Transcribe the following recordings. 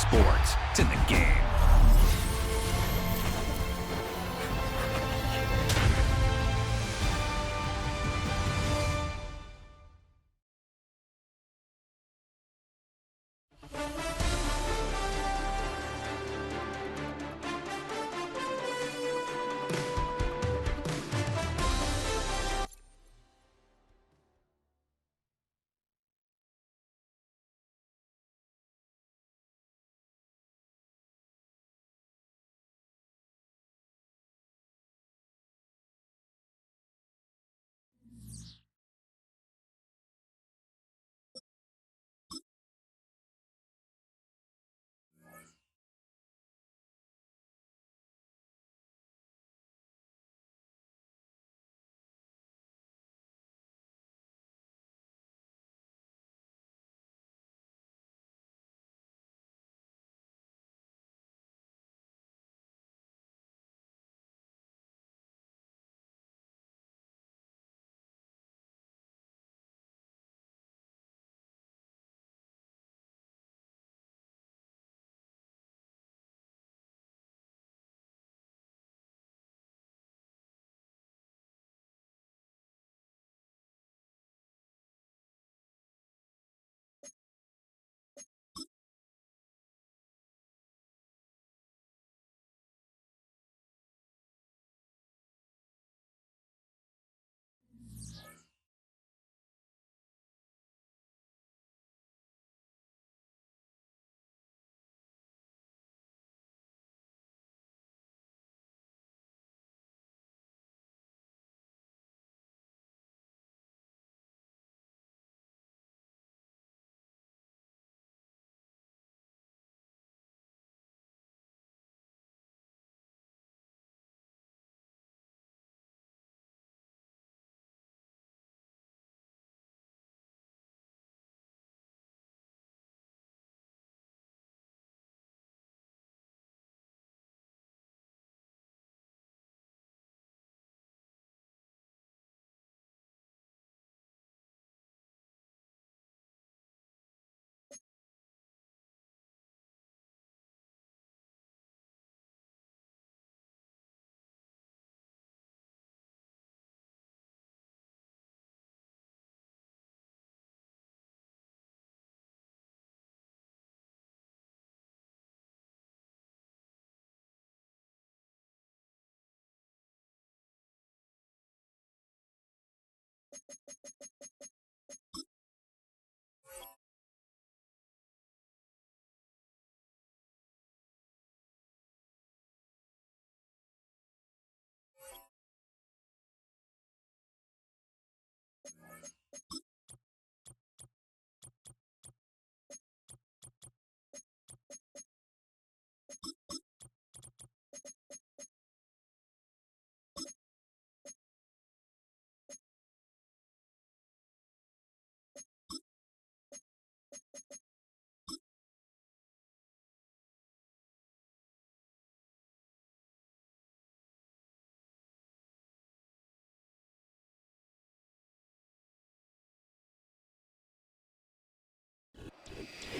sports. It's in the game.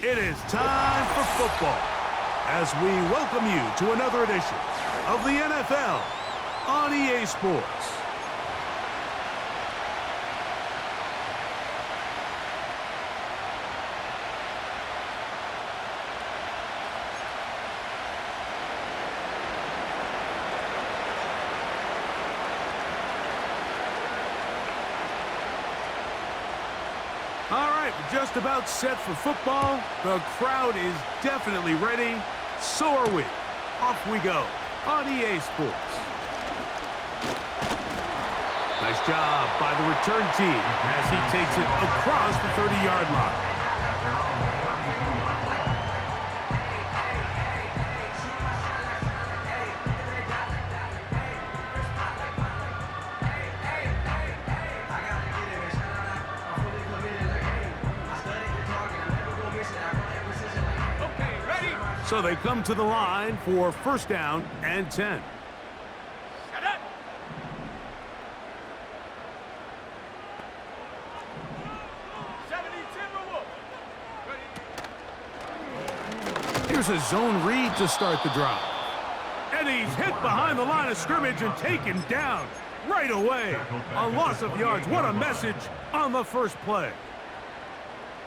It is time for football as we welcome you to another edition of the NFL on EA Sports. All right, we're just about set for football. The crowd is definitely ready. So are we. Off we go on EA Sports. Nice job by the return team as he takes it across the 30-yard line. So they come to the line for first down and 10. Here's a zone read to start the drive. And he's hit behind the line of scrimmage and taken down right away. A loss of yards. What a message on the first play.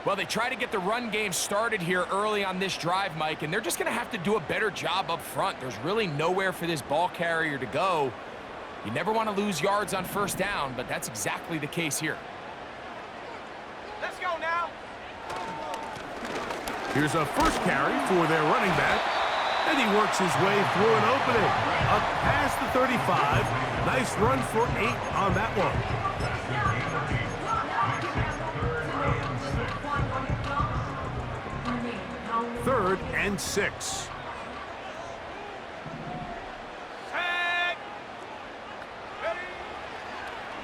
Well, they try to get the run game started here early on this drive, Mike, and they're just going to have to do a better job up front. There's really nowhere for this ball carrier to go. You never want to lose yards on first down, but that's exactly the case here. Let's go now. Here's a first carry for their running back, and he works his way through an opening. Up past the 35. Nice run for 8 on that one. Third and 6.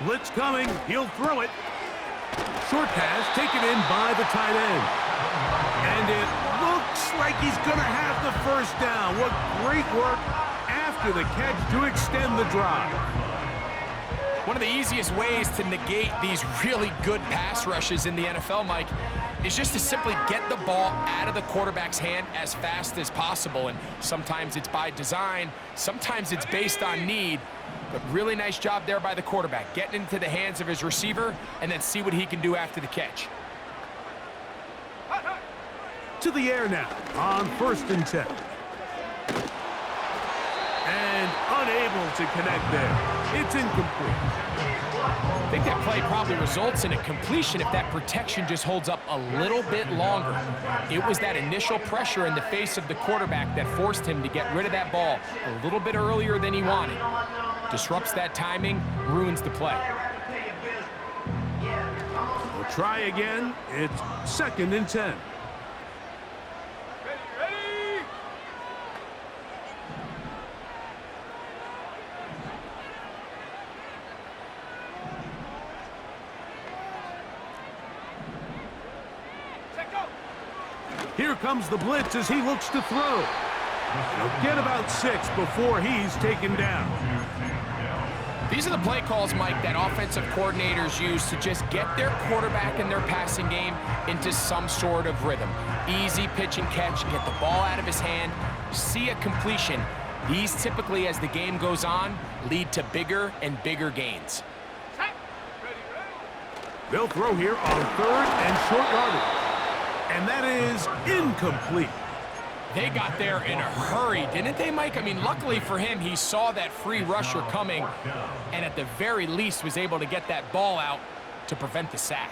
Blitz coming. He'll throw it. Short pass taken in by the tight end. And it looks like he's going to have the first down. What great work after the catch to extend the drive. One of the easiest ways to negate these really good pass rushes in the NFL, Mike, is just to simply get the ball out of the quarterback's hand as fast as possible. And sometimes it's by design, sometimes it's based on need. But really nice job there by the quarterback, getting into the hands of his receiver and then see what he can do after the catch. To the air now on 1st and 10. And unable to connect there. It's incomplete. I think that play probably results in a completion if that protection just holds up a little bit longer. It was that initial pressure in the face of the quarterback that forced him to get rid of that ball a little bit earlier than he wanted. Disrupts that timing, ruins the play. We'll try again. It's 2nd and 10. Here comes the blitz as he looks to throw. He'll get about 6 before he's taken down. These are the play calls, Mike, that offensive coordinators use to just get their quarterback and their passing game into some sort of rhythm. Easy pitch and catch, get the ball out of his hand, see a completion. These typically, as the game goes on, lead to bigger and bigger gains. They'll throw here on 3rd and short yardage. And that is incomplete. They got there in a hurry, didn't they, Mike? I mean, luckily for him, he saw that free rusher coming and at the very least was able to get that ball out to prevent the sack.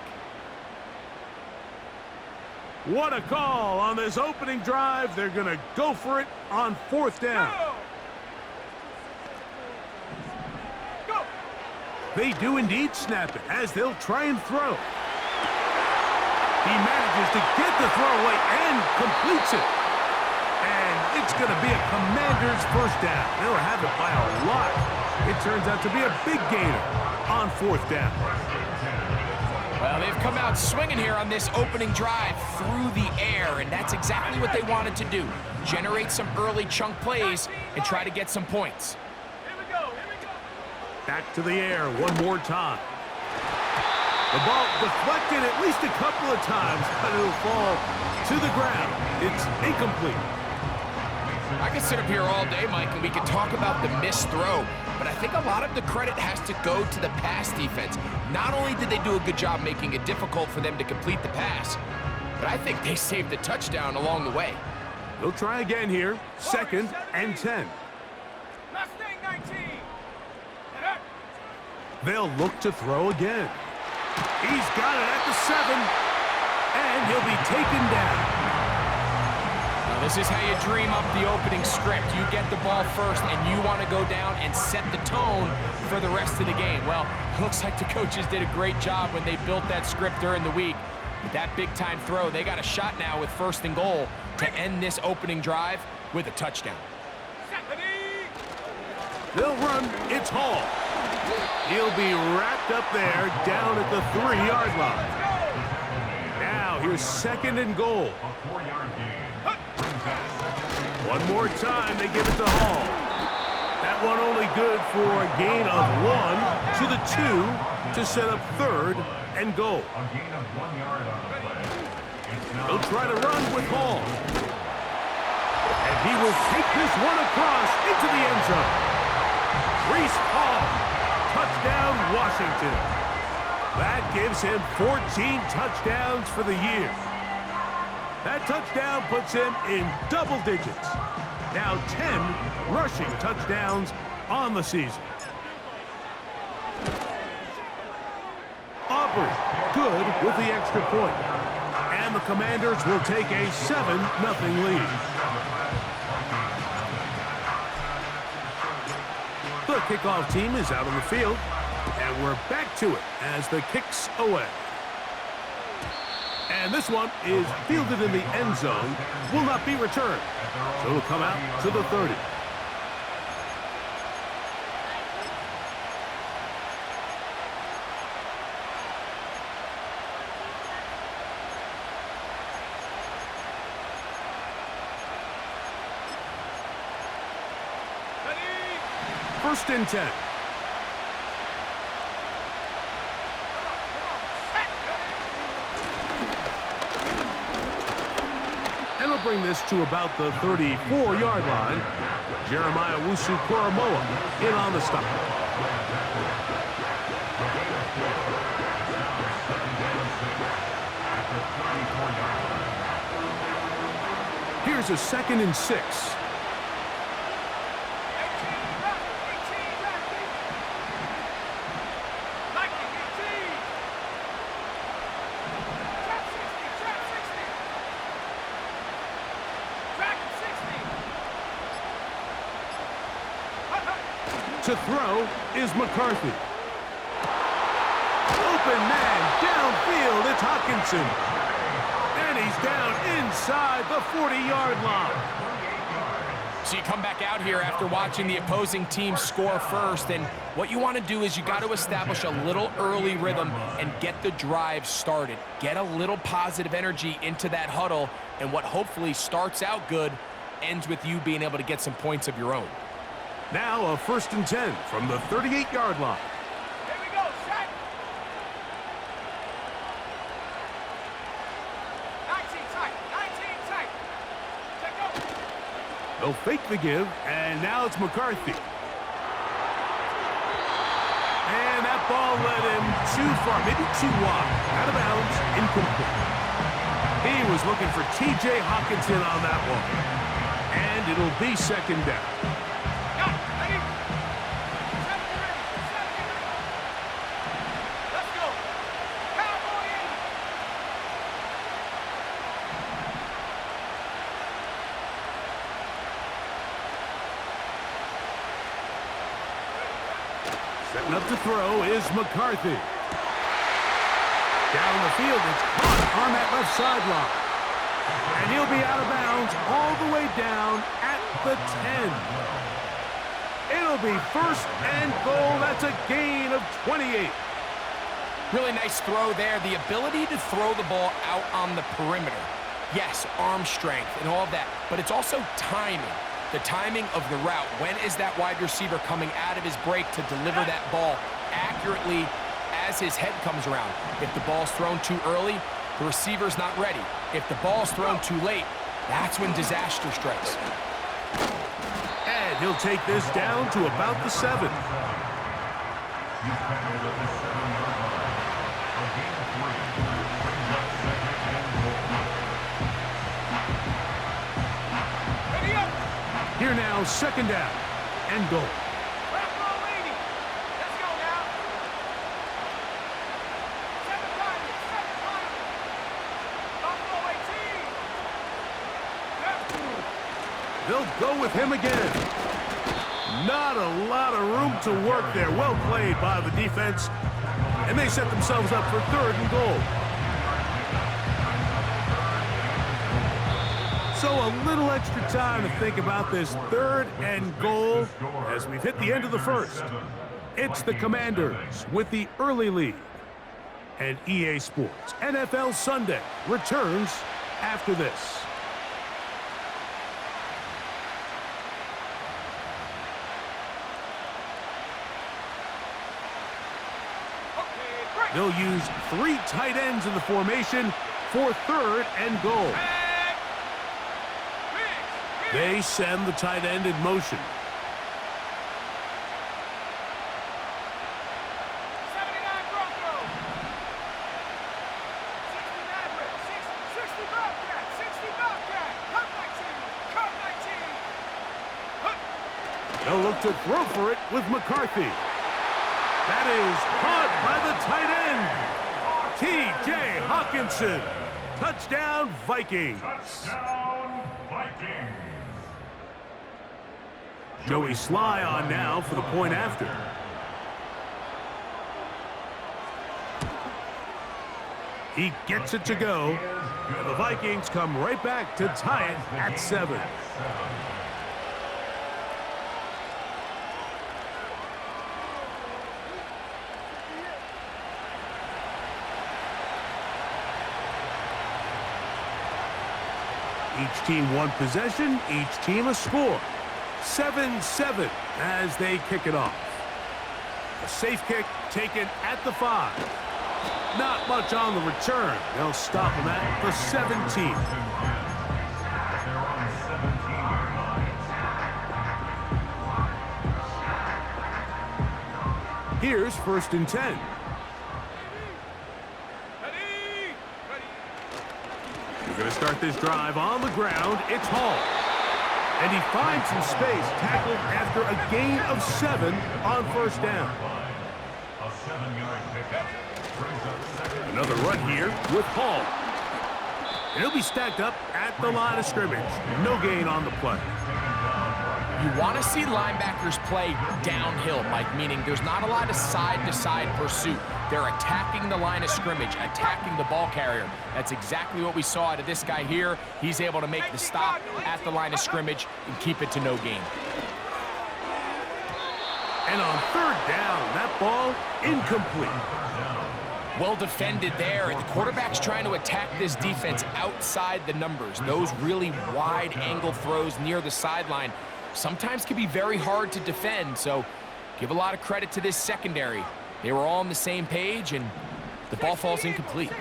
What a call on this opening drive. They're going to go for it on 4th down. Go. They do indeed snap it as they'll try and throw. He manages to get the throw away and completes it. And it's going to be a Commander's first down. They'll have it by a lot. It turns out to be a big gainer on 4th down. Well, they've come out swinging here on this opening drive through the air, and that's exactly what they wanted to do. Generate some early chunk plays and try to get some points. Here we go. Back to the air one more time. The ball deflected at least a couple of times, but it'll fall to the ground. It's incomplete. I could sit up here all day, Mike, and we could talk about the missed throw, but I think a lot of the credit has to go to the pass defense. Not only did they do a good job making it difficult for them to complete the pass, but I think they saved the touchdown along the way. They'll try again here, 2nd and 10. Mustang 19. They'll look to throw again. He's got it at the 7, and he'll be taken down. Now, this is how you dream up the opening script. You get the ball first, and you want to go down and set the tone for the rest of the game. Well, looks like the coaches did a great job when they built that script during the week. With that big-time throw, they got a shot now with 1st and goal to end this opening drive with a touchdown. They'll run. It's Hall. He'll be wrapped up there down at the 3-yard line. Now here's 2nd and goal. One more time, they give it to Hall. That one only good for a gain of 1 to the 2 to set up 3rd and goal. They'll try to run with Hall. And he will take this one across into the end zone. Reese Hall, touchdown Washington. That gives him 14 touchdowns for the year. That touchdown puts him in double digits. Now 10 rushing touchdowns on the season. Auburn, good with the extra point. And the Commanders will take a 7-0 lead. The kickoff team is out on the field, and we're back to it as the kick's away. And this one is fielded in the end zone, will not be returned. So it'll come out to the 30. First and 10. And we'll bring this to about the 34-yard line. Jeremiah Wusu-Koromoa in on the stop. Here's a 2nd and 6. To throw is McCarthy. Open man downfield, it's Hockenson. And he's down inside the 40-yard line. So you come back out here after watching the opposing team score first, and what you want to do is you got to establish a little early rhythm and get the drive started. Get a little positive energy into that huddle, and what hopefully starts out good ends with you being able to get some points of your own. Now a 1st and 10 from the 38-yard line. Here we go, set. 19 tight, 19 tight. Check go. They'll fake the give, and now it's McCarthy. And that ball led him too far, maybe too wide. Out of bounds, incomplete. He was looking for T.J. Hockenson on that one. And it'll be 2nd down. Setting up to throw is McCarthy. Down the field, it's caught on that left sideline. And he'll be out of bounds all the way down at the 10. It'll be 1st and goal. That's a gain of 28. Really nice throw there. The ability to throw the ball out on the perimeter. Yes, arm strength and all of that, but it's also timing. The timing of the route. When is that wide receiver coming out of his break to deliver that ball accurately as his head comes around? If the ball's thrown too early, the receiver's not ready. If the ball's thrown too late, that's when disaster strikes. And he'll take this down to about the 7. Here now, 2nd down and goal. Let's go now. 7 timers, 7 timers. Buffalo 18. They'll go with him again. Not a lot of room to work there. Well played by the defense. And they set themselves up for 3rd and goal. So a little extra time to think about this 3rd and goal as we've hit the end of the 1st. It's the Commanders with the early lead. And EA Sports NFL Sunday returns after this. They'll use 3 tight ends in the formation for 3rd and goal. They send the tight end in motion. 79 Broncos. 69 Red. 60 Bobcat. 60 Bobcat. Come 19. Come 19. They'll look to throw for it with McCarthy. That is caught by the tight end. T.J. Hawkinson. Touchdown, Vikings. Touchdown, Vikings. Joey Sly on now for the point after. He gets it to go. And the Vikings come right back to tie it at 7. Each team one possession, each team a score. 7-7 as they kick it off. A safe kick taken at the 5. Not much on the return. They'll stop him at the 17. Here's 1st and 10. We're going to start this drive on the ground. It's Hall. And he finds some space, tackled after a gain of 7 on 1st down. A 7-yard pickup brings up 2nd. Another run here with Hall. And he'll be stacked up at the line of scrimmage. No gain on the play. You want to see linebackers play downhill, Mike, meaning there's not a lot of side-to-side pursuit. They're attacking the line of scrimmage, attacking the ball carrier. That's exactly what we saw out of this guy here. He's able to make the stop at the line of scrimmage and keep it to no gain. And on 3rd down, that ball incomplete. Well defended there, and the quarterback's trying to attack this defense outside the numbers. Those really wide angle throws near the sideline sometimes can be very hard to defend, so give a lot of credit to this secondary. They were all on the same page, and the ball falls incomplete.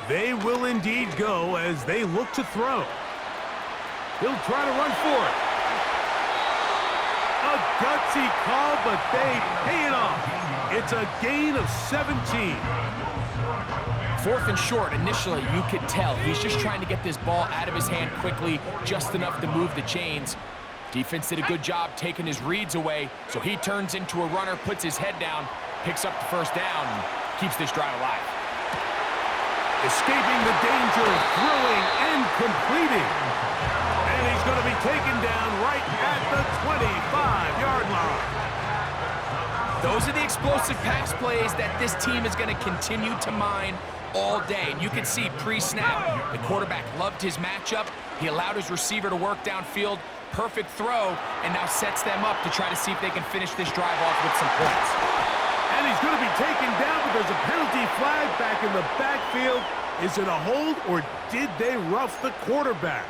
They will indeed go as they look to throw. He'll try to run for it. A gutsy call, but they pay it off. It's a gain of 17. 4th and short, initially, you could tell he's just trying to get this ball out of his hand quickly, just enough to move the chains. Defense did a good job taking his reads away, so he turns into a runner, puts his head down, picks up the 1st down, and keeps this drive alive. Escaping the danger of throwing and completing. And he's going to be taken down right at the 25-yard line. Those are the explosive pass plays that this team is going to continue to mine all day. And you can see pre-snap, the quarterback loved his matchup. He allowed his receiver to work downfield. Perfect throw, and now sets them up to try to see if they can finish this drive off with some points. And he's going to be taken down, but there's a penalty flag back in the backfield. Is it a hold, or did they rough the quarterback?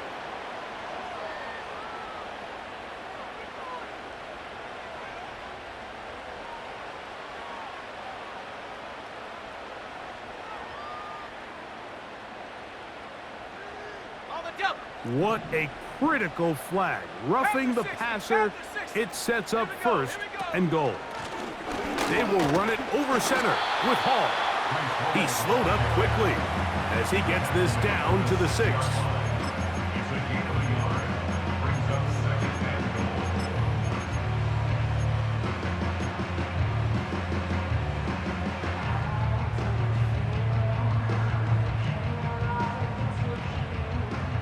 What a critical flag. Roughing the passer, it sets up 1st and goal. They will run it over center with Hall. He slowed up quickly as he gets this down to the 6.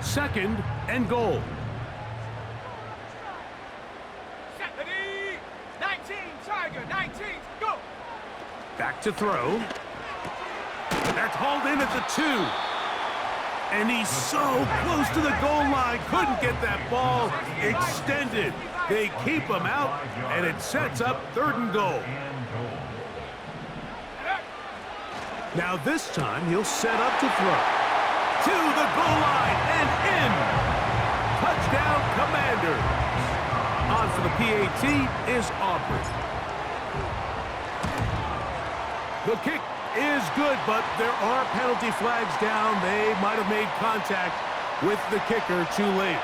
Second and goal. 19, Tiger, 19, go! Back to throw. That's hauled in at the 2. And he's so close to the goal line. Couldn't get that ball extended. They keep him out, and it sets up 3rd and goal. Now this time, he'll set up to throw. To the goal line and in. Touchdown, Commanders. On for the PAT is Aubrey. The kick is good, but there are penalty flags down. They might have made contact with the kicker too late.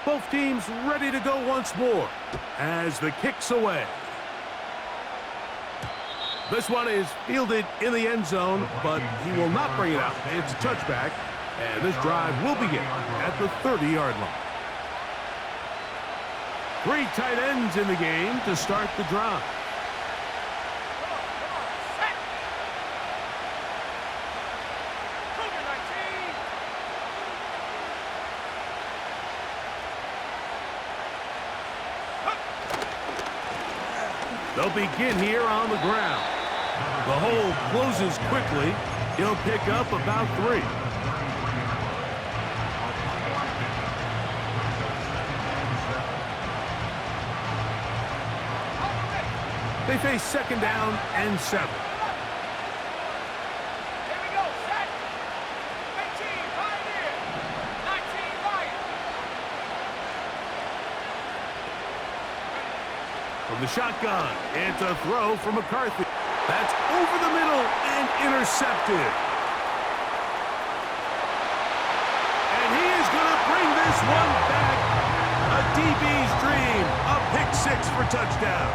Both teams ready to go once more as the kick's away. This one is fielded in the end zone, but he will not bring it out. It's a touchback, and this drive will begin at the 30-yard line. 3 tight ends in the game to start the drive. They'll begin here on the ground. The hole closes quickly. He'll pick up about 3. They face second down and 7. Here we go, set. 18, Pioneer. 19, Lion. From the shotgun, it's a throw from McCarthy. That's over the middle and intercepted. And he is going to bring this one back. A DB's dream. A pick 6 for touchdown.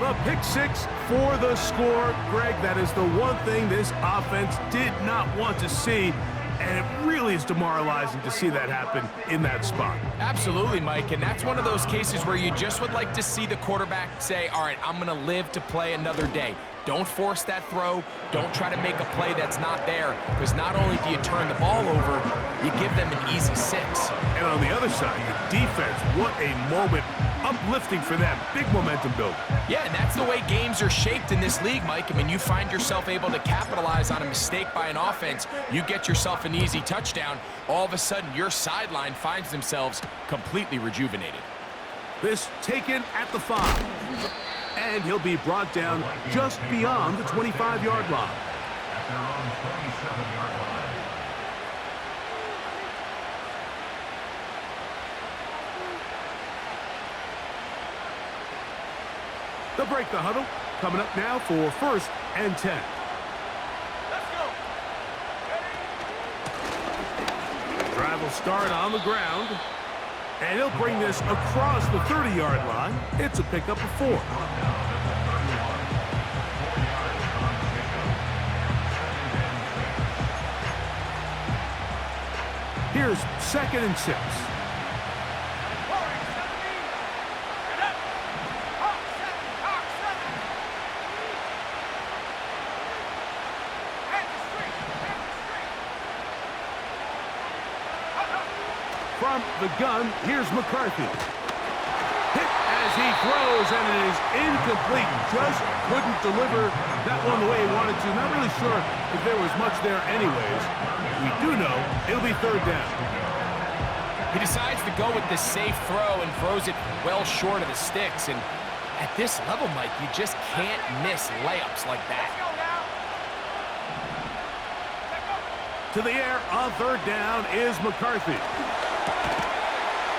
The pick 6 for the score. Greg, that is the one thing this offense did not want to see. And it really is demoralizing to see that happen in that spot. Absolutely, Mike, and that's one of those cases where you just would like to see the quarterback say, all right, I'm going to live to play another day. Don't force that throw. Don't try to make a play that's not there, because not only do you turn the ball over, you give them an easy 6. And on the other side, the defense, what a moment. Uplifting for them. Big momentum build. Yeah, and that's the way games are shaped in this league, Mike. I mean, you find yourself able to capitalize on a mistake by an offense. You get yourself an easy touchdown. All of a sudden, your sideline finds themselves completely rejuvenated. This taken at the 5. And he'll be brought down just beyond the 25-yard line. At their own 27-yard line. They'll break the huddle. Coming up now for 1st and 10. Let's go. Drive will start on the ground. And he'll bring this across the 30-yard line. It's a pickup of 4. Here's 2nd and 6. From the gun, here's McCarthy. Hit as he throws, and it is incomplete. Just couldn't deliver that one the way he wanted to. Not really sure if there was much there anyways. We do know it'll be 3rd down. He decides to go with the safe throw and throws it well short of the sticks. And at this level, Mike, you just can't miss layups like that. To the air on 3rd down is McCarthy.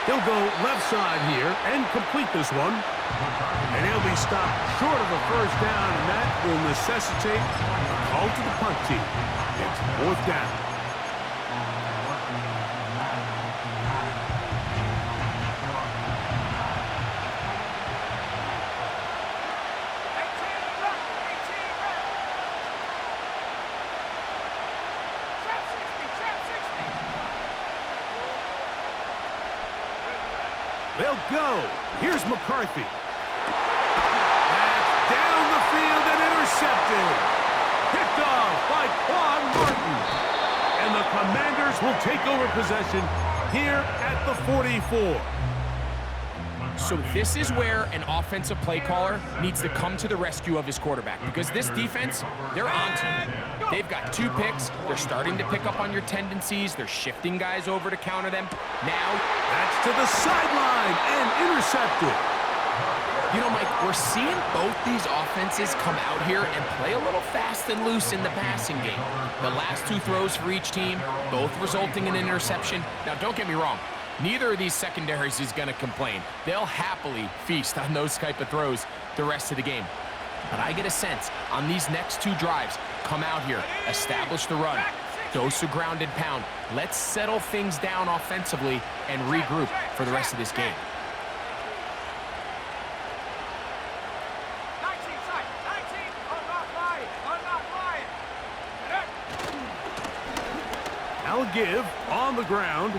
He'll go left side here and complete this one. And he'll be stopped short of a 1st down, and that will necessitate a call to the punt team. It's 4th down. They'll go. Here's McCarthy. That's down the field and intercepted. Picked off by Quan Martin. And the Commanders will take over possession here at the 44. So this is where an offensive play caller needs to come to the rescue of his quarterback, because this defense, they're on to him. They've got 2 picks. They're starting to pick up on your tendencies. They're shifting guys over to counter them. Now, that's to the sideline and intercepted. You know, Mike, we're seeing both these offenses come out here and play a little fast and loose in the passing game. The last two throws for each team, both resulting in an interception. Now, don't get me wrong. Neither of these secondaries is going to complain. They'll happily feast on those type of throws the rest of the game. But I get a sense on these next two drives, come out here, establish the run, dose of ground and pound. Let's settle things down offensively and regroup for the rest of this game. 19 side, 19, unlock line, unlock line. Now a give on the ground.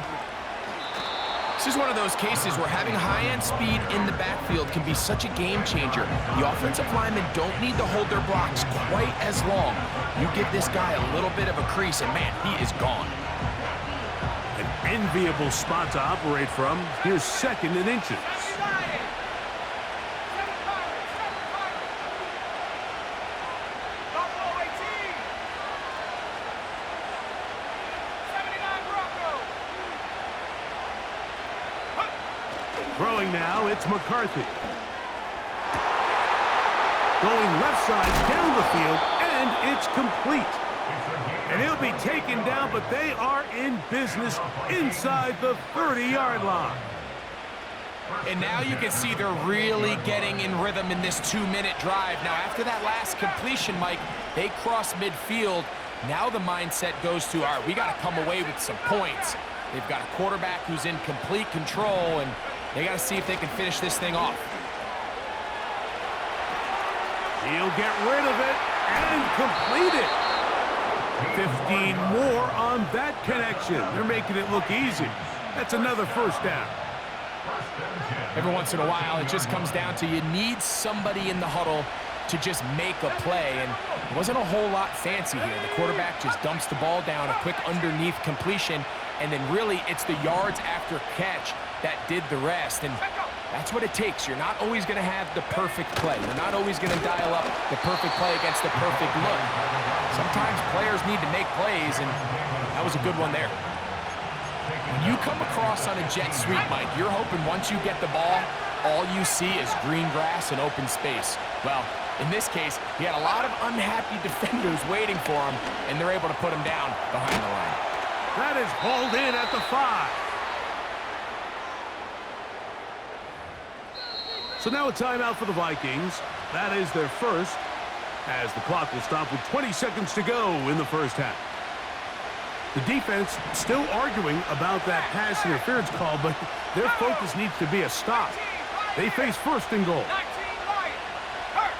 This is one of those cases where having high-end speed in the backfield can be such a game changer. The offensive linemen don't need to hold their blocks quite as long. You give this guy a little bit of a crease, and man, he is gone. An enviable spot to operate from. Here's second and inches. 79, 7 Pirates, 7 Pirates. Buffalo 18. 79 Broncos. Throwing now, it's McCarthy. Going left side down the field, and it's complete. And he'll be taken down, but they are in business inside the 30-yard line. And now you can see they're really getting in rhythm in this 2-minute drive. Now, after that last completion, Mike, they cross midfield. Now the mindset goes to, all right, we got to come away with some points. They've got a quarterback who's in complete control, and they got to see if they can finish this thing off. He'll get rid of it and complete it. 15 more on that connection. They're making it look easy. That's another first down. Every once in a while, it just comes down to you need somebody in the huddle to just make a play, and it wasn't a whole lot fancy here. The quarterback just dumps the ball down, a quick underneath completion, and then really it's the yards after catch that did the rest, and that's what it takes. You're not always going to have the perfect play. You're not always going to dial up the perfect play against the perfect look. Sometimes players need to make plays, and that was a good one there. When you come across on a jet sweep, Mike, you're hoping once you get the ball, all you see is green grass and open space. Well, in this case, he had a lot of unhappy defenders waiting for him, and they're able to put him down behind the line. That is hauled in at the 5. So now a timeout for the Vikings. That is their first, as the clock will stop with 20 seconds to go in the first half. The defense still arguing about that pass interference call, but their focus needs to be a stop. They face first and goal. 19 Lions. Hurt.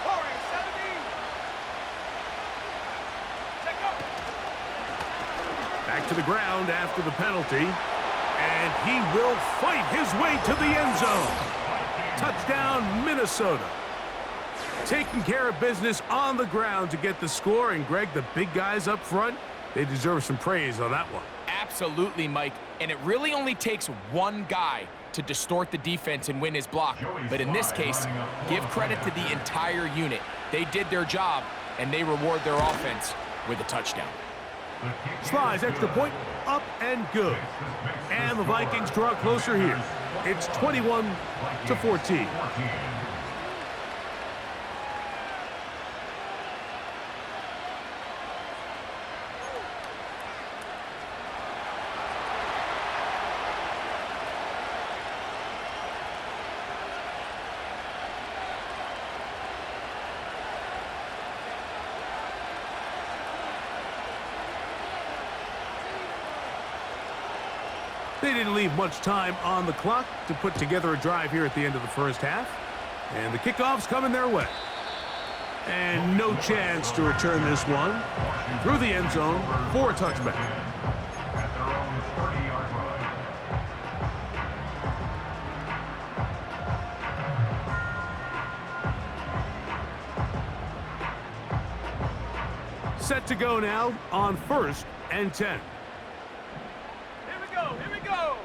Warriors 70. Check up. Back to the ground after the penalty, and he will fight his way to the end zone. Touchdown, Minnesota. Taking care of business on the ground to get the score, and Greg, the big guys up front, they deserve some praise on that one. Absolutely, Mike, and it really only takes one guy to distort the defense and win his block. But in this case, give credit to the entire unit. They did their job, and they reward their offense with a touchdown. Slides extra point, up and good. And the Vikings draw closer here. It's 21-14. They didn't leave much time on the clock to put together a drive here at the end of the first half. And the kickoff's coming their way. And no chance to return this one through the end zone for a touchback. At their own 30-yard line. Set to go now on 1st and 10. Here we go.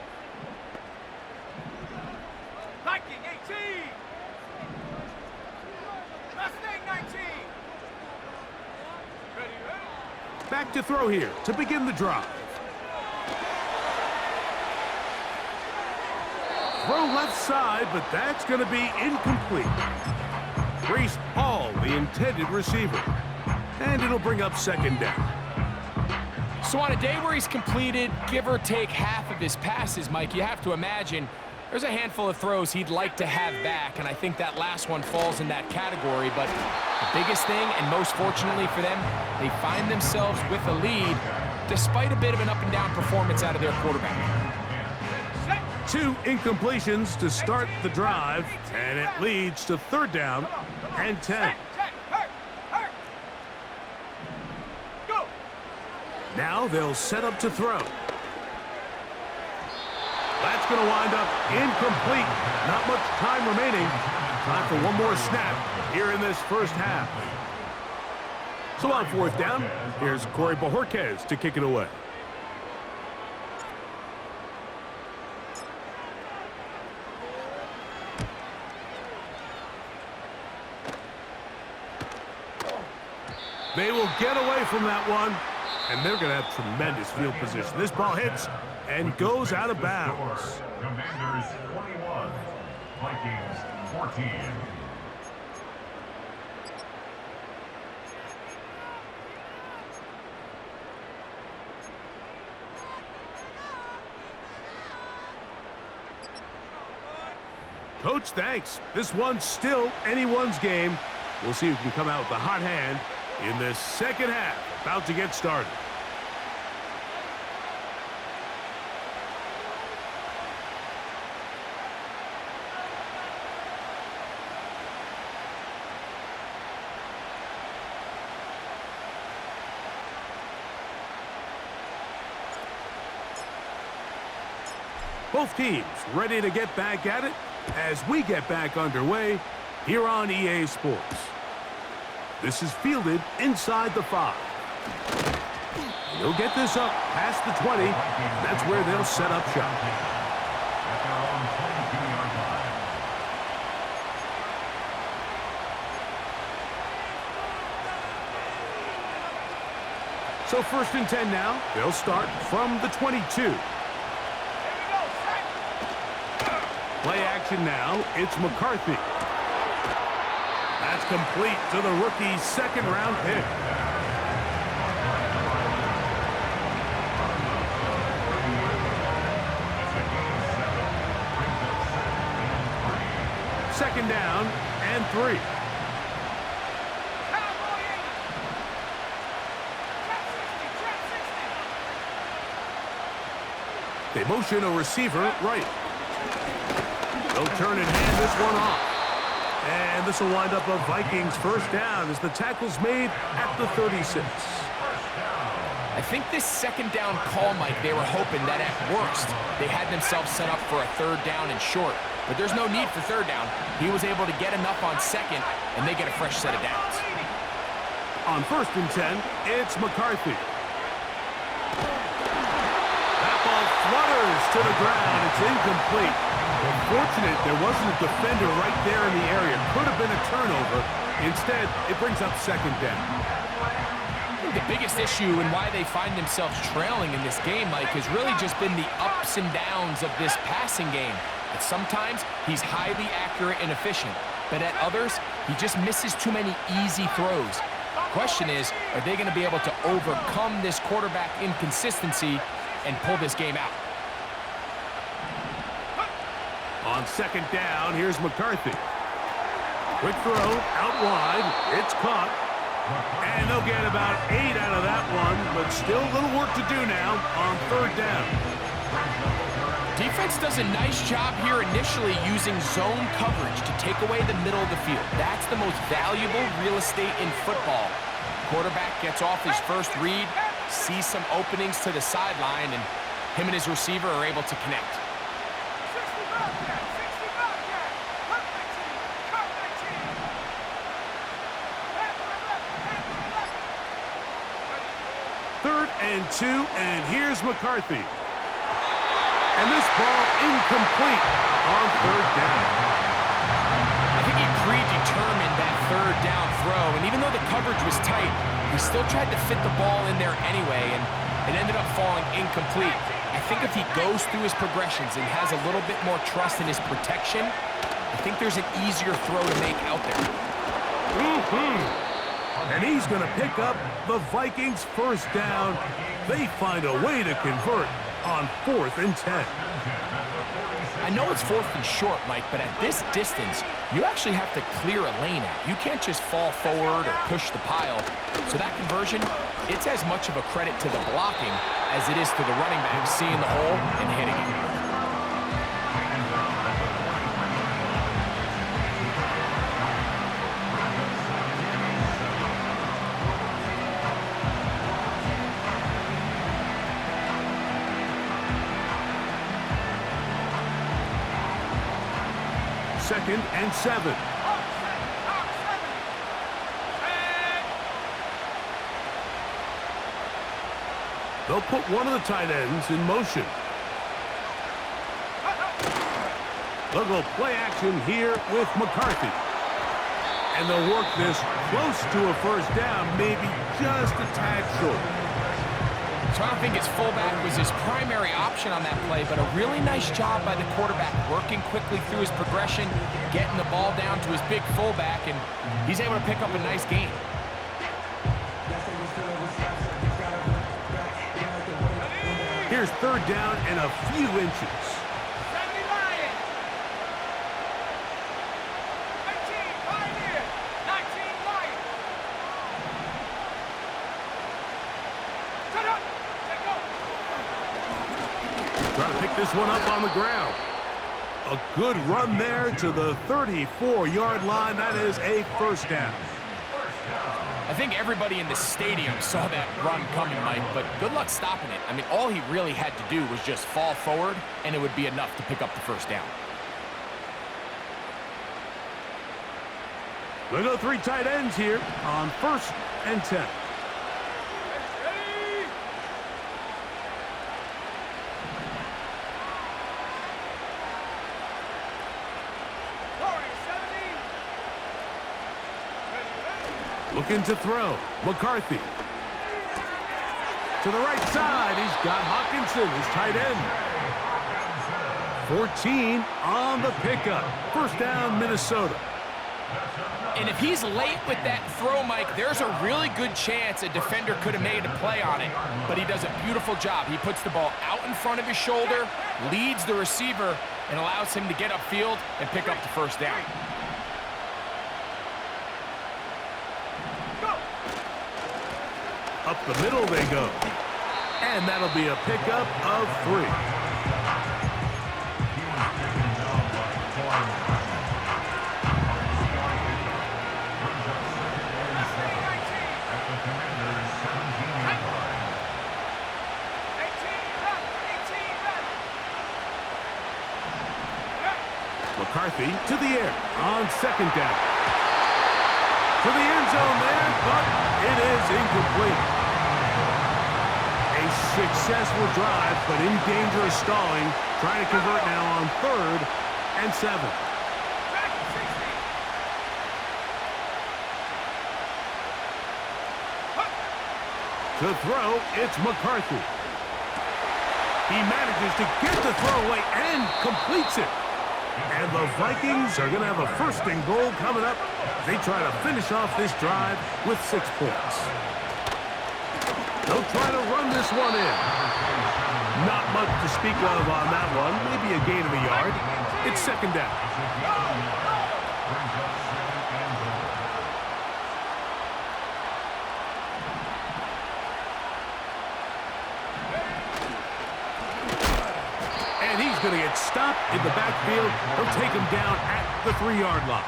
Viking 18. Mustang 19. Ready. Back to throw here to begin the drive. Throw left side, but that's going to be incomplete. Grace Hall, the intended receiver. And it'll bring up second down. So on a day where he's completed, give or take half of his passes, Mike, you have to imagine there's a handful of throws he'd like to have back, and I think that last one falls in that category. But the biggest thing, and most fortunately for them, they find themselves with a lead despite a bit of an up-and-down performance out of their quarterback. 2 incompletions to start the drive, and it leads to third down and 10. Now they'll set up to throw. That's going to wind up incomplete. Not much time remaining. Time for one more snap here in this first half. So on fourth down, here's Corey Bojorquez to kick it away. They will get away from that one, and they're going to have tremendous field position. This ball hits and goes out of bounds. Commanders 21, Vikings 14. Coach, thanks. This one's still anyone's game. We'll see who can come out with a hot hand in this second half. About to get started. Both teams ready to get back at it as we get back underway here on EA Sports. This is fielded inside the 5. They'll get this up past the 20. That's where they'll set up shop. At their own 22-yard line. So first and 10 now. They'll start from the 22. Play action now. It's McCarthy. That's complete to the rookie's second-round pick. Second down and 3. They motion a receiver right. They'll turn and hand this one off. And this will wind up a Vikings first down as the tackle's made at the 36. I think this second down call, Mike, they were hoping that at worst they had themselves set up for a third down and short. But there's no need for third down. He was able to get enough on second, and they get a fresh set of downs. On first and 10, it's McCarthy. That ball flutters to the ground. It's incomplete. Fortunate there wasn't a defender right there in the area. Could have been a turnover. Instead, it brings up second down. The biggest issue and why they find themselves trailing in this game, Mike, has really just been the ups and downs of this passing game. At sometimes, he's highly accurate and efficient, but at others, he just misses too many easy throws. The question is, are they going to be able to overcome this quarterback inconsistency and pull this game out? On second down, here's McCarthy. Quick throw, out wide. It's caught. And they'll get about 8 out of that one, but still a little work to do now on third down. Defense does a nice job here initially using zone coverage to take away the middle of the field. That's the most valuable real estate in football. Quarterback gets off his first read, sees some openings to the sideline, and him and his receiver are able to connect. Third and 2, and here's McCarthy. And this ball incomplete on third down. I think he predetermined that third down throw, and even though the coverage was tight, he still tried to fit the ball in there anyway, and it ended up falling incomplete. I think if he goes through his progressions and has a little bit more trust in his protection, I think there's an easier throw to make out there. And he's going to pick up the Vikings first down. They find a way to convert on 4th and 10. I know it's 4th and short, Mike, but at this distance, you actually have to clear a lane out. You can't just fall forward or push the pile. So that conversion, it's as much of a credit to the blocking as it is to the running back seeing the hole and hitting it. Second and 7. They'll put one of the tight ends in motion. They'll go play action here with McCarthy. And they'll work this close to a first down, maybe just a tad short. So I don't think his fullback was his primary option on that play, but a really nice job by the quarterback working quickly through his progression, getting the ball down to his big fullback, and he's able to pick up a nice gain. Here's 3rd down and a few inches. Trying to pick this one up on the ground. A good run there to the 34-yard line. That is a first down. I think everybody in the stadium saw that run coming, Mike, but good luck stopping it. I mean, all he really had to do was just fall forward, and it would be enough to pick up the first down. We'll go 3 tight ends here on 1st and 10. Looking to throw. McCarthy. To the right side, he's got Hawkinson, his tight end. 14 on the pickup. First down, Minnesota. And if he's late with that throw, Mike, there's a really good chance a defender could have made a play on it. But he does a beautiful job. He puts the ball out in front of his shoulder, leads the receiver, and allows him to get upfield and pick up the first down. Up the middle they go. And that'll be a pickup of 3. McCarthy to the air on 2nd down. To the end zone there, but it is incomplete. A successful drive, but in danger of stalling. Trying to convert now on 3rd and 7. To throw, it's McCarthy. He manages to get the throw away and completes it. And the Vikings are going to have a 1st and goal coming up. They try to finish off this drive with 6 points. They'll try to run this one in. Not much to speak of on that one. Maybe a gain of a yard. It's 2nd down. And he's going to get stopped in the backfield. He'll take him down at the 3-yard line.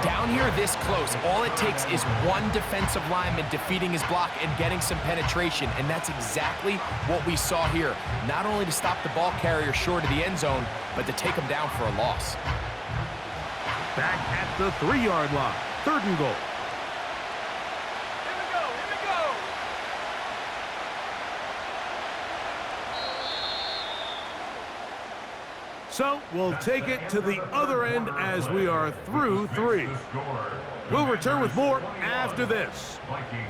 Down here this close, all it takes is one defensive lineman defeating his block and getting some penetration, and that's exactly what we saw here. Not only to stop the ball carrier short of the end zone, but to take him down for a loss. Back at the 3-yard line. 3rd and goal. So we'll take it to the other end as we are through 3. We'll return with more after this.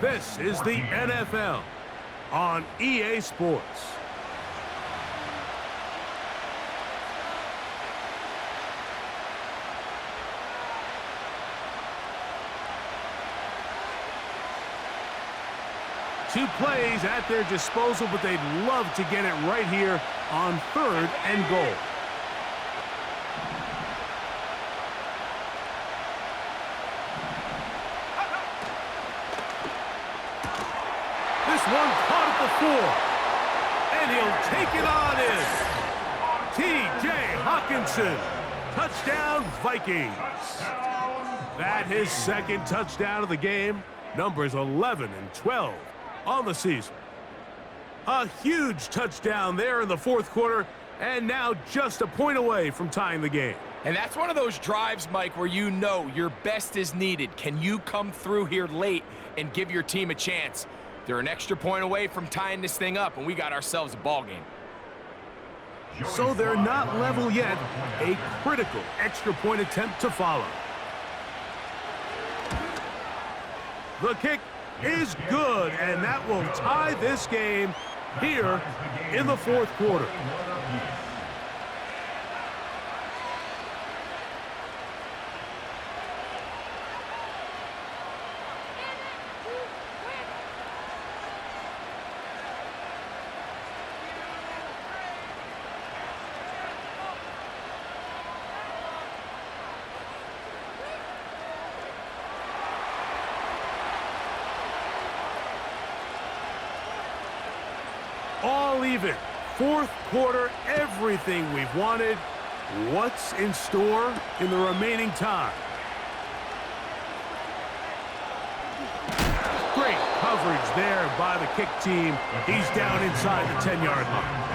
This is the NFL on EA Sports. 2 plays at their disposal, but they'd love to get it right here on 3rd and goal. This one caught at the 4. And he'll take it on in. T.J. Hawkinson. Touchdown, Vikings. That his 2nd touchdown of the game. Numbers 11 and 12 on the season. A huge touchdown there in the 4th quarter, and now just a point away from tying the game. And that's one of those drives, Mike, where you know your best is needed. Can you come through here late and give your team a chance? They're an extra point away from tying this thing up, and we got ourselves a ball game. So they're not level yet. A critical extra point attempt to follow. The kick is good, and that will tie this game here in the 4th quarter. All even. 4th quarter, everything we've wanted. What's in store in the remaining time? Great coverage there by the kick team. He's down inside the 10-yard line.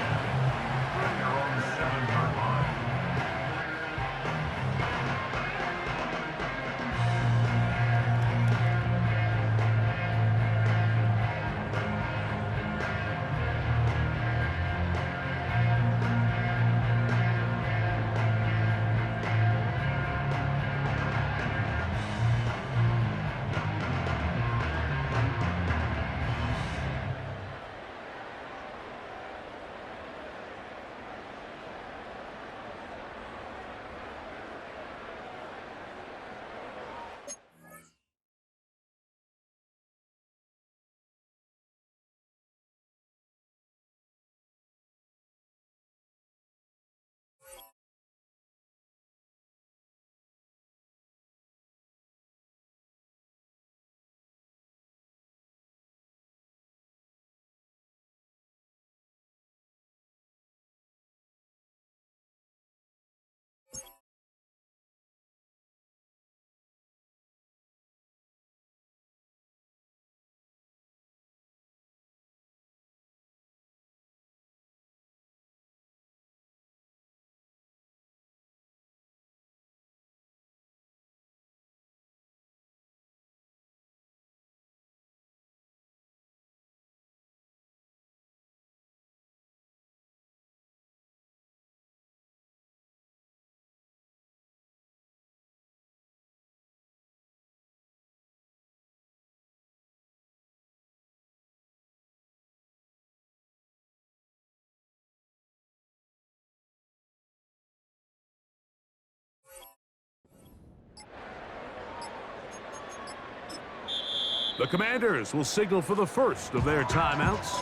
The Commanders will signal for the first of their timeouts.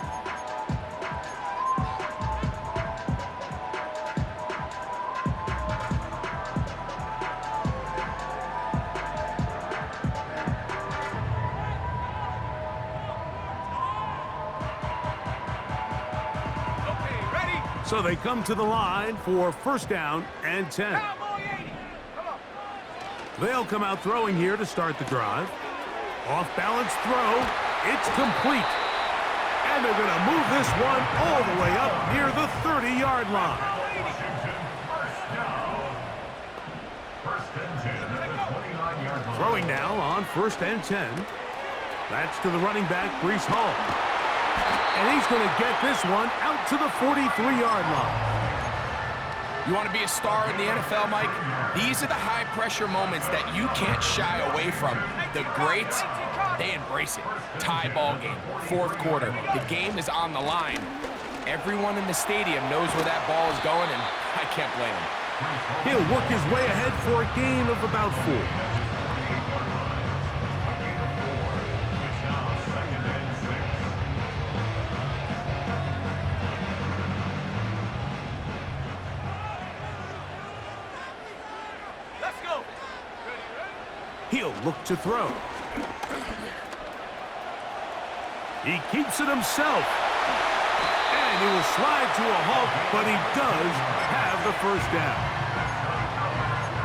Okay, ready? So they come to the line for 1st down and 10. Cowboy 80. Come on. They'll come out throwing here to start the drive. Off-balance throw. It's complete. And they're going to move this one all the way up near the 30-yard line. Throwing now on 1st and 10. That's to the running back, Breece Hall. And he's going to get this one out to the 43-yard line. You want to be a star in the NFL, Mike? These are the high-pressure moments that you can't shy away from. The greats, they embrace it. Tie ball game, 4th quarter. The game is on the line. Everyone in the stadium knows where that ball is going, and I can't blame him. He'll work his way ahead for a gain of about 4. He'll look to throw. He keeps it himself. And he will slide to a halt, but he does have the first down.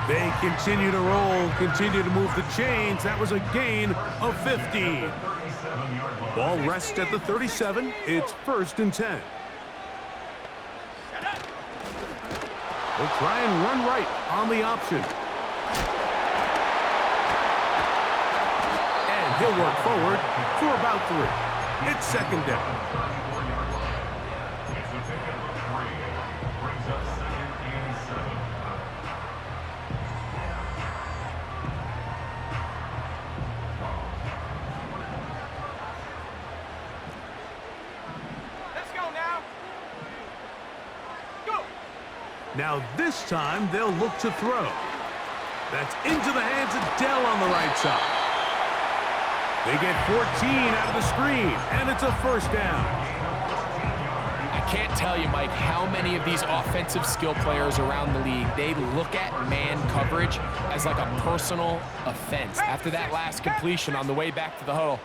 They continue to roll, continue to move the chains. That was a gain of 15. Ball rests at the 37. It's 1st and 10. They'll try and run right on the option. And he'll work forward for about 3. It's 2nd down. It's a pickup of 3. Brings up 2nd and 7. Let's go now. Go. Now this time they'll look to throw. That's into the hands of Dell on the right side. They get 14 out of the screen, and it's a 1st down. I can't tell you, Mike, how many of these offensive skill players around the league, they look at man coverage as like a personal offense. After that last completion on the way back to the huddle,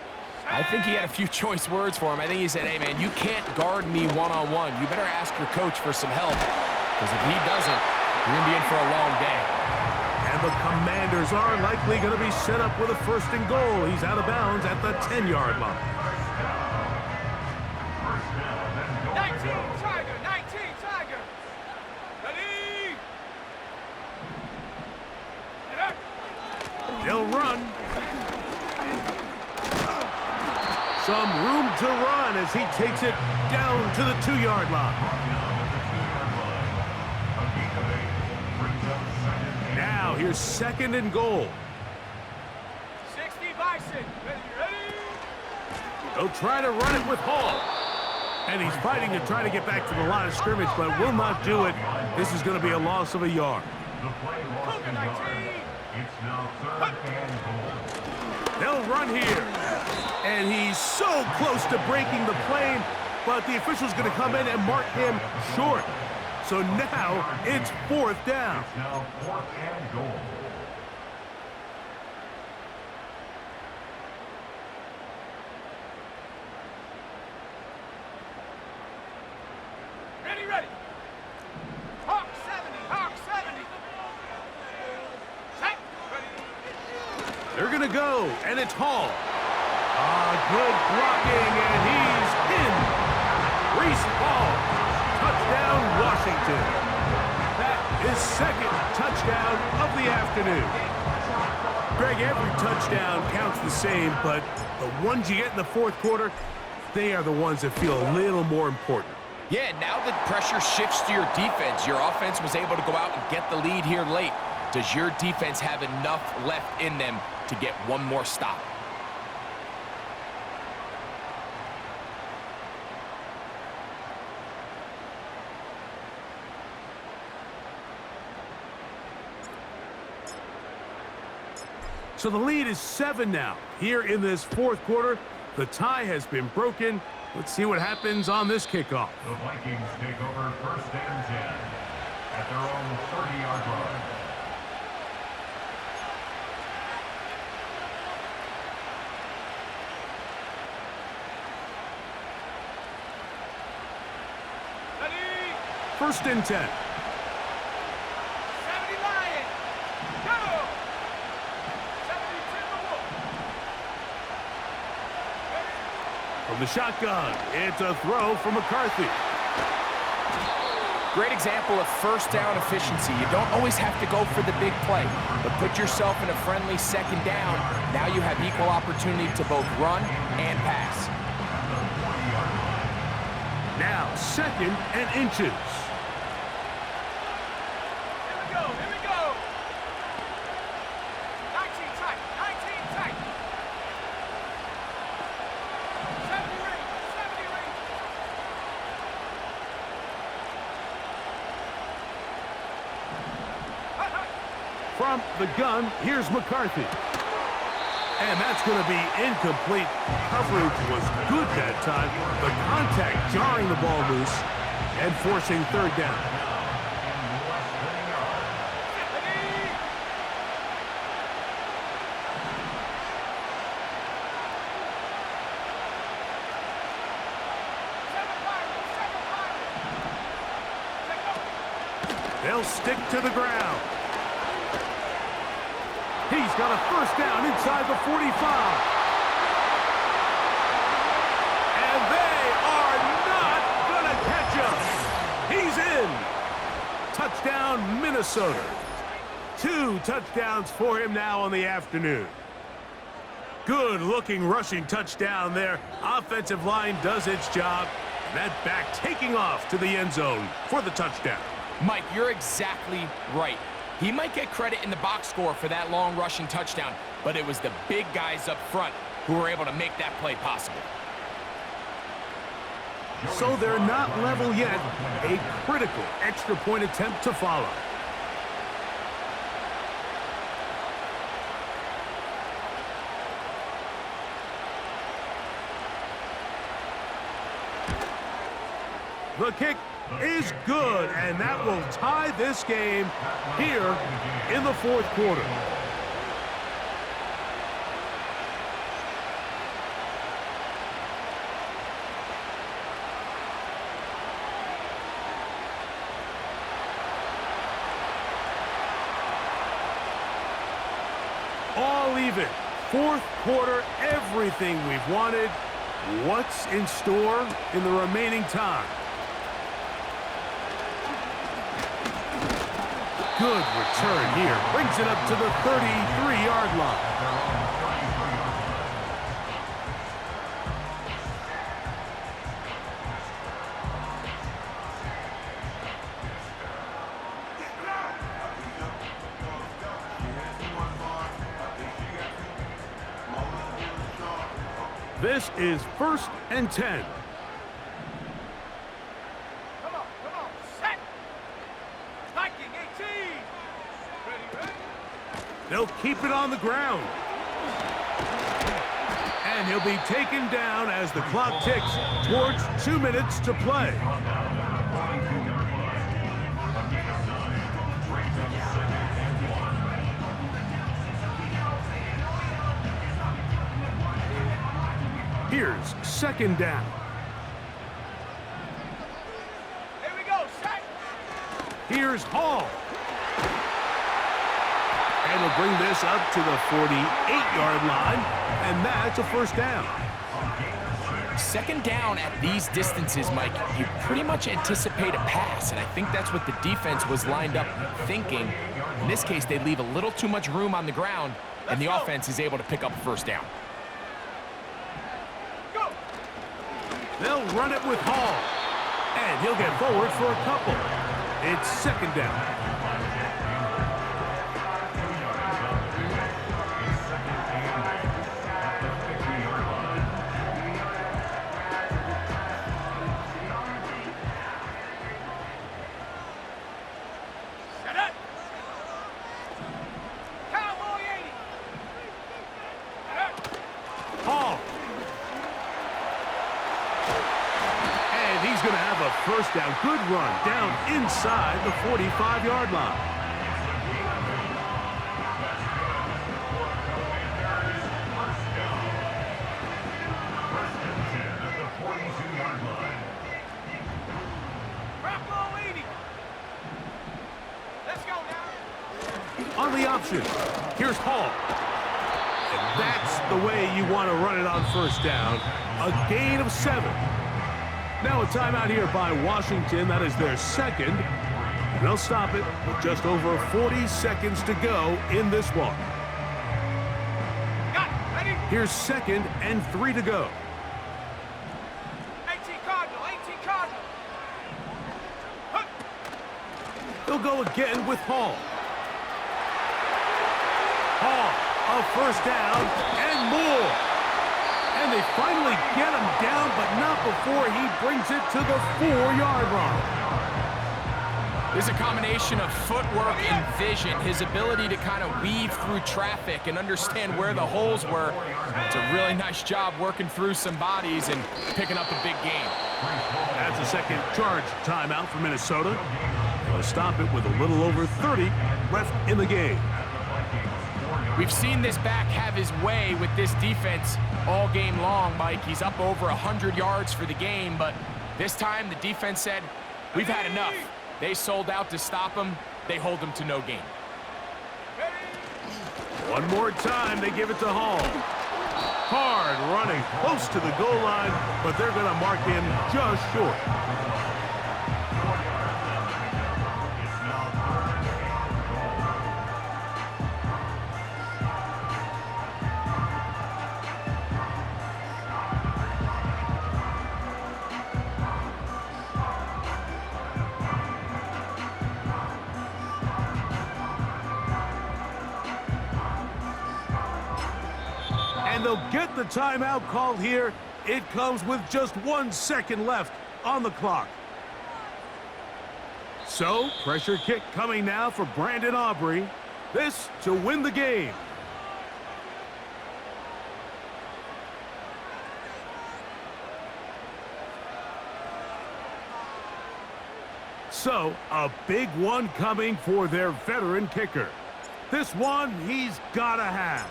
I think he had a few choice words for him. I think he said, hey, man, you can't guard me one-on-one. You better ask your coach for some help, because if he doesn't, you're going to be in for a long day. And the Commanders are likely going to be set up with a 1st and goal. He's out of bounds at the 10-yard line. 19 Tiger, 19 Tiger. Ready. Get up. They'll run. Some room to run as he takes it down to the 2-yard line. Now here's 2nd and goal. 60 Bison. Ready. They'll try to run it with Hall. And he's fighting to try to get back to the line of scrimmage, but will not do it. This is going to be a loss of a yard. The play lost a yard. It's now 3rd and goal. They'll run here. And he's so close to breaking the plane, but the official's going to come in and mark him short. So now it's 4th down. It's now 4th and goal. Ready. Hawk 70, Hawk 70. Set. Ready. They're going to go, and it's Hall. Good blocking, and he's in. Reese Hall, touchdown, Washington. That is 2nd touchdown of the afternoon. Greg, every touchdown counts the same, but the ones you get in the 4th quarter, they are the ones that feel a little more important. Yeah, now the pressure shifts to your defense. Your offense was able to go out and get the lead here late. Does your defense have enough left in them to get one more stop? So the lead is 7 now. Here in this 4th quarter, the tie has been broken. Let's see what happens on this kickoff. The Vikings take over 1st and 10 at their own 30-yard line. Ready. 1st and 10. 70 Lion. Go. 70 Timberwolf. From the shotgun, it's a throw from McCarthy. Great example of 1st down efficiency. You don't always have to go for the big play, but put yourself in a friendly 2nd down. Now you have equal opportunity to both run and pass. Now 2nd and inches. Here we go. 19 tight, 19 tight. 70 range, 70 range. From the gun, here's McCarthy. And that's going to be incomplete. Coverage was good that time. The contact jarring the ball loose and forcing 3rd down. They'll stick to the ground. He's got a first down inside the 45. And they are not going to catch him. He's in. Touchdown, Minnesota. 2 touchdowns for him now on the afternoon. Good-looking rushing touchdown there. Offensive line does its job. That back taking off to the end zone for the touchdown. Mike, you're exactly right. He might get credit in the box score for that long rushing touchdown, but it was the big guys up front who were able to make that play possible. So they're not level yet. A critical extra point attempt to follow. The kick is good, and that will tie this game here in the fourth quarter. All even. Fourth quarter, everything we've wanted. What's in store in the remaining time? Good return here. Brings it up to the 33-yard line. This is 1st and 10. Come on, set. Viking 18. Ready? They'll keep it on the ground. And he'll be taken down as the clock ticks towards 2 minutes to play. Here's 2nd down. Here we go, set. Here's Hall. And we'll bring this up to the 48-yard line, and that's a 1st down. 2nd down at these distances, Mike, you pretty much anticipate a pass, and I think that's what the defense was lined up thinking. In this case, they leave a little too much room on the ground, and the offense is able to pick up a 1st down. They'll run it with Hall. And he'll get forward for a couple. It's 2nd down. Set up. Cowboy 80. Set up. Hall. He's going to have a 1st down. Good run down inside the 45-yard line. Bravo 80. Let's go now. On the option, here's Hall. And that's the way you want to run it on 1st down. A gain of 7. Now a timeout here by Washington. That is their 2nd. And they'll stop it with just over 40 seconds to go in this one. Got it. Ready? Here's 2nd and 3 to go. 18 Cardinal, 18 Cardinal. Huh. They'll go again with Hall. Hall, a 1st down and more. And they finally get him down, but not before he brings it to the 4-yard line. There's a combination of footwork and vision, his ability to kind of weave through traffic and understand where the holes were. It's a really nice job working through some bodies and picking up a big gain. That's a 2nd charge timeout for Minnesota. They'll stop it with a little over 30 left in the game. We've seen this back have his way with this defense all game long, Mike. He's up over 100 yards for the game, but this time the defense said, we've had enough. They sold out to stop him. They hold him to no gain. One more time, they give it to Hall. Hard running, close to the goal line, but they're going to mark him just short. And they'll get the timeout called here. It comes with just 1 second left on the clock. So, pressure kick coming now for Brandon Aubrey. This to win the game. So, a big one coming for their veteran kicker. This one he's gotta have.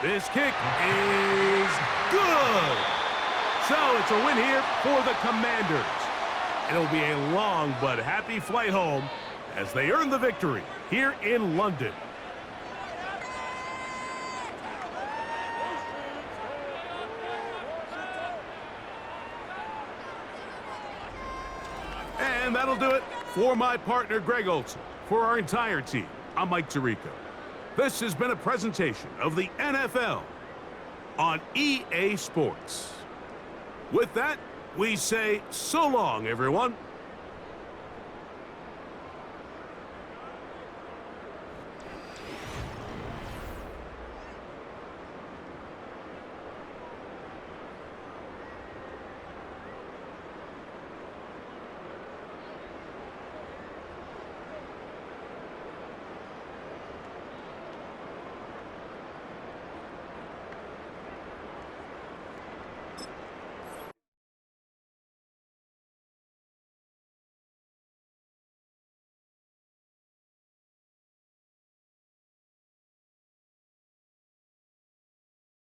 This kick is good. So it's a win here for the Commanders. It'll be a long but happy flight home as they earn the victory here in London. And that'll do it for my partner, Greg Olson. For our entire team, I'm Mike Tirico. This has been a presentation of the NFL on EA Sports. With that, we say so long, everyone.